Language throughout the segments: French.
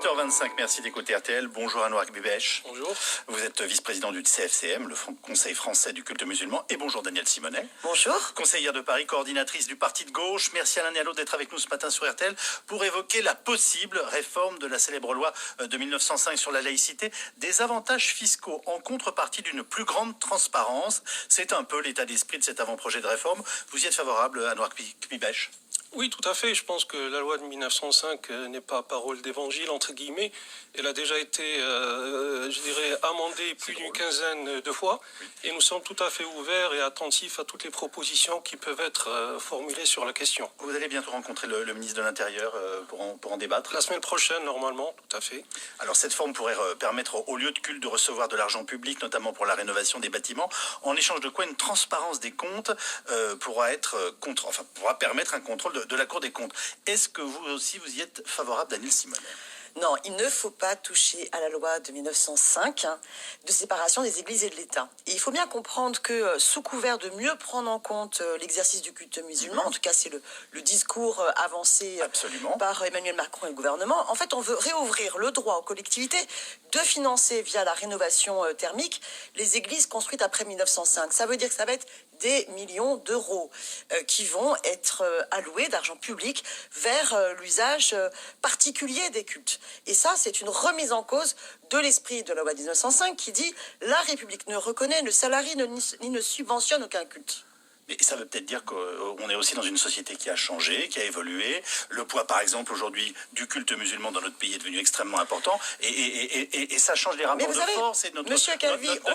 7h25, merci d'écouter RTL. Bonjour Anouar Bibesh. Bonjour. Vous êtes vice-président du CFCM, le Conseil français du culte musulman. Et bonjour Danielle Simonet. Bonjour. Conseillère de Paris, coordinatrice du parti de gauche. Merci à l'un et à l'autre d'être avec nous ce matin sur RTL pour évoquer la possible réforme de la célèbre loi de 1905 sur la laïcité. Des avantages fiscaux en contrepartie d'une plus grande transparence. C'est un peu l'état d'esprit de cet avant-projet de réforme. Vous y êtes favorable, Anouar Bibesh? Oui, tout à fait. Je pense que la loi de 1905 n'est pas parole d'évangile, entre guillemets. Elle a déjà été, amendée plus d'une quinzaine de fois. Et nous sommes tout à fait ouverts et attentifs à toutes les propositions qui peuvent être formulées sur la question. Vous allez bientôt rencontrer le ministre de l'Intérieur pour en débattre? La semaine prochaine, normalement, tout à fait. Alors, cette forme pourrait permettre aux lieux de culte de recevoir de l'argent public, notamment pour la rénovation des bâtiments, en échange de quoi une transparence des comptes pourra permettre un contrôle de la Cour des comptes. Est-ce que vous aussi, vous y êtes favorable, Danielle Simonet? Non, il ne faut pas toucher à la loi de 1905 de séparation des églises et de l'État. Et il faut bien comprendre que sous couvert de mieux prendre en compte l'exercice du culte musulman, en tout cas c'est le discours avancé par Emmanuel Macron et le gouvernement, en fait on veut réouvrir le droit aux collectivités de financer via la rénovation thermique les églises construites après 1905. Ça veut dire que ça va être des millions d'euros qui vont être alloués d'argent public vers l'usage particulier des cultes. Et ça, c'est une remise en cause de l'esprit de la loi 1905 qui dit « La République ne reconnaît, ne salarie, ni ne subventionne aucun culte ». Mais ça veut peut-être dire qu'on est aussi dans une société qui a changé, qui a évolué. Le poids, par exemple, aujourd'hui, du culte musulman dans notre pays est devenu extrêmement important. Et ça change les rapports de force et notre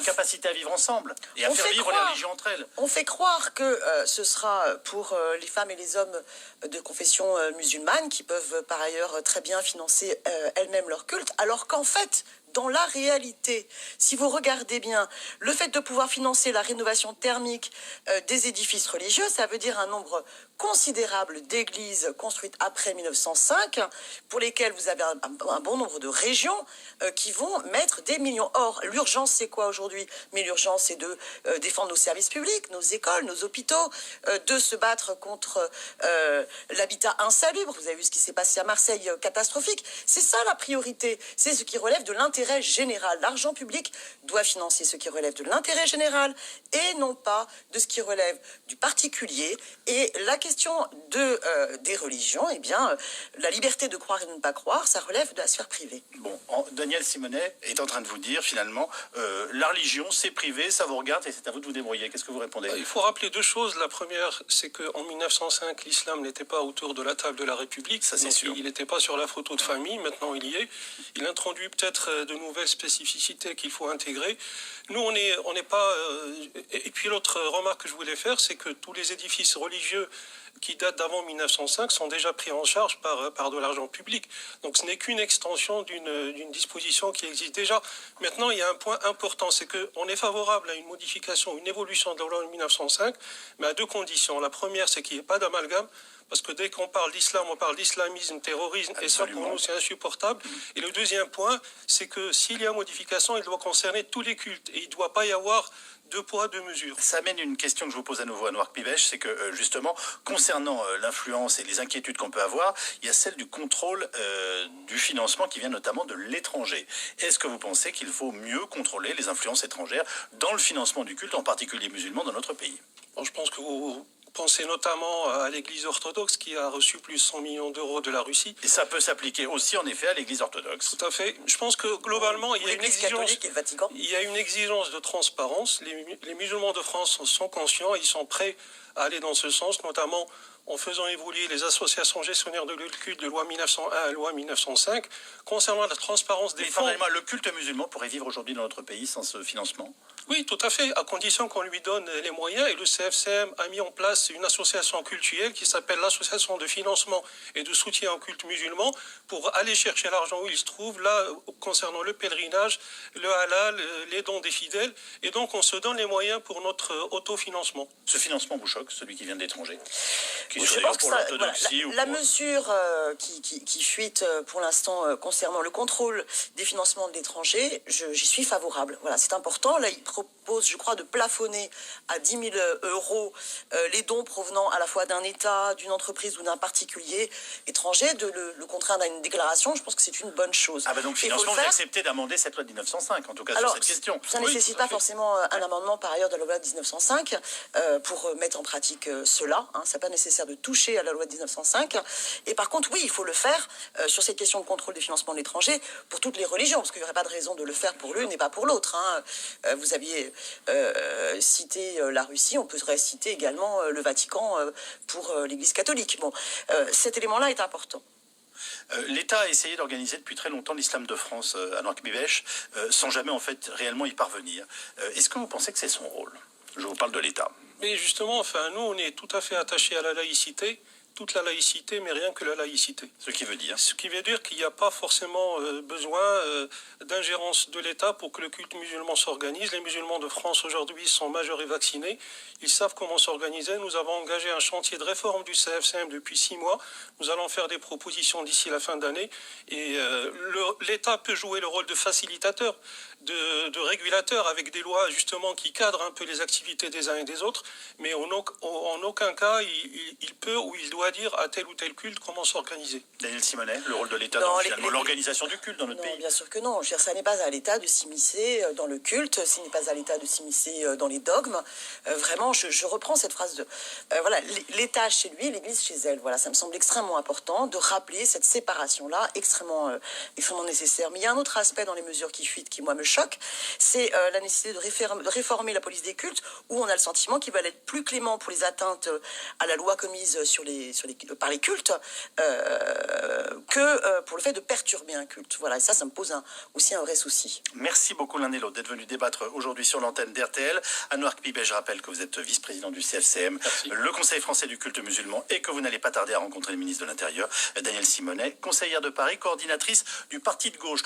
capacité à vivre ensemble et à faire vivre les religions entre elles. On fait croire que ce sera pour les femmes et les hommes de confession musulmane qui peuvent par ailleurs très bien financer elles-mêmes leur culte, alors qu'en fait, dans la réalité, si vous regardez bien, le fait de pouvoir financer la rénovation thermique des édifices religieux, ça veut dire un nombre considérable d'églises construites après 1905, pour lesquelles vous avez un bon nombre de régions qui vont mettre des millions. Or, l'urgence, c'est quoi aujourd'hui? Mais l'urgence, c'est de défendre nos services publics, nos écoles, nos hôpitaux, de se battre contre l'habitat insalubre. Vous avez vu ce qui s'est passé à Marseille, catastrophique. C'est ça la priorité. C'est ce qui relève de l'intérêt général. L'argent public doit financer ce qui relève de l'intérêt général et non pas de ce qui relève du particulier. Et la question des religions, eh bien, la liberté de croire et de ne pas croire, ça relève de la sphère privée. Bon, Danielle Simonet est en train de vous dire, finalement, la religion, c'est privé, ça vous regarde et c'est à vous de vous débrouiller. Qu'est-ce que vous répondez? Il faut rappeler deux choses. La première, c'est qu'en 1905, l'islam n'était pas autour de la table de la République. Ça, c'est sûr. Il n'était pas sur la photo de famille. Maintenant, il y est. Il introduit peut-être de nouvelles spécificités qu'il faut intégrer. Nous, on n'est pas... Et puis, l'autre remarque que je voulais faire, c'est que tous les édifices religieux qui datent d'avant 1905 sont déjà pris en charge par de l'argent public. Donc ce n'est qu'une extension d'une disposition qui existe déjà. Maintenant, il y a un point important, c'est qu'on est favorable à une modification, une évolution de la loi de 1905, mais à deux conditions. La première, c'est qu'il n'y ait pas d'amalgame, parce que dès qu'on parle d'islam, on parle d'islamisme, terrorisme, et ça pour nous c'est insupportable. Et le deuxième point, c'est que s'il y a modification, il doit concerner tous les cultes, et il ne doit pas y avoir deux poids, deux mesures. Ça amène une question que je vous pose à nouveau à Anouar Bibesh, c'est que justement, concernant l'influence et les inquiétudes qu'on peut avoir, il y a celle du contrôle du financement qui vient notamment de l'étranger. Est-ce que vous pensez qu'il faut mieux contrôler les influences étrangères dans le financement du culte, en particulier musulman, dans notre pays? Bon, je pense que vous pensez notamment à l'Église orthodoxe qui a reçu plus de 100 millions d'euros de la Russie. Et ça peut s'appliquer aussi en effet à l'Église orthodoxe. Tout à fait. Je pense que globalement, il y a une exigence de transparence. Les musulmans de France sont conscients, ils sont prêts à aller dans ce sens, notamment en faisant évoluer les associations gestionnaires de culte de loi 1901 à loi 1905, concernant la transparence des fonds. Le culte musulman pourrait vivre aujourd'hui dans notre pays sans ce financement? Oui, tout à fait, à condition qu'on lui donne les moyens. Et le CFCM a mis en place une association cultuelle qui s'appelle l'Association de financement et de soutien au culte musulman pour aller chercher l'argent où il se trouve, là, concernant le pèlerinage, le halal, les dons des fidèles. Et donc, on se donne les moyens pour notre autofinancement. Ce financement vous choque, celui qui vient de l'étranger? qu'il soit d'ailleurs pour l'orthodoxie. La mesure qui fuite pour l'instant concernant le contrôle des financements de l'étranger, j'y suis favorable. Voilà, c'est important. Là, il propose, je crois, de plafonner à 10 000 euros les dons provenant à la fois d'un État, d'une entreprise ou d'un particulier étranger, de le contraindre à une déclaration. Je pense que c'est une bonne chose. Ah ben donc finalement, vous acceptez d'amender cette loi de 1905, en tout cas. Alors, sur cette question. Ça ne nécessite pas forcément un amendement par ailleurs de la loi de 1905 pour mettre en pratique cela. Hein. Ce n'est pas nécessaire de toucher à la loi de 1905. Et par contre, oui, il faut le faire sur cette question de contrôle des financements de l'étranger pour toutes les religions, parce qu'il n'y aurait pas de raison de le faire pour l'une et pas pour l'autre. Hein. Vous aviez cité la Russie, on pourrait citer également le Vatican pour l'Église catholique. Bon, cet élément-là est important. L'État a essayé d'organiser depuis très longtemps l'islam de France à Noirc-Bibeche, sans jamais en fait réellement y parvenir. Est-ce que vous pensez que c'est son rôle? Je vous parle de l'État. Mais justement, enfin, nous, on est tout à fait attachés à la laïcité, toute la laïcité, mais rien que la laïcité. Ce qui veut dire qu'il n'y a pas forcément besoin d'ingérence de l'État pour que le culte musulman s'organise. Les musulmans de France aujourd'hui sont majeurs et vaccinés. Ils savent comment s'organiser. Nous avons engagé un chantier de réforme du CFCM depuis 6 mois. Nous allons faire des propositions d'ici la fin d'année. Et l'État peut jouer le rôle de facilitateur, de régulateur, avec des lois justement qui cadrent un peu les activités des uns et des autres. Mais en aucun cas, il peut ou il doit dire à tel ou tel culte comment s'organiser. Daniel Simonet, le rôle de l'État dans finalement l'organisation du culte dans notre pays. Bien sûr que non. Je veux dire, ça n'est pas à l'État de s'immiscer dans le culte, ce n'est pas à l'État de s'immiscer dans les dogmes. Vraiment, je reprends cette phrase de voilà, l'État chez lui, l'Église chez elle. Voilà, ça me semble extrêmement important de rappeler cette séparation-là, extrêmement nécessaire. Mais il y a un autre aspect dans les mesures qui fuitent qui, moi, me choque, c'est la nécessité de réformer la police des cultes, où on a le sentiment qu'il va être plus clément pour les atteintes à la loi commise par les cultes que pour le fait de perturber un culte. Voilà, et ça me pose aussi un vrai souci. Merci beaucoup l'un et l'autre d'être venus débattre aujourd'hui sur l'antenne d'RTL. À Noirc-Bibeche, je rappelle que vous êtes vice-président du CFCM, le Conseil français du culte musulman, et que vous n'allez pas tarder à rencontrer le ministre de l'Intérieur, Daniel Simonet, conseillère de Paris, coordinatrice du parti de gauche.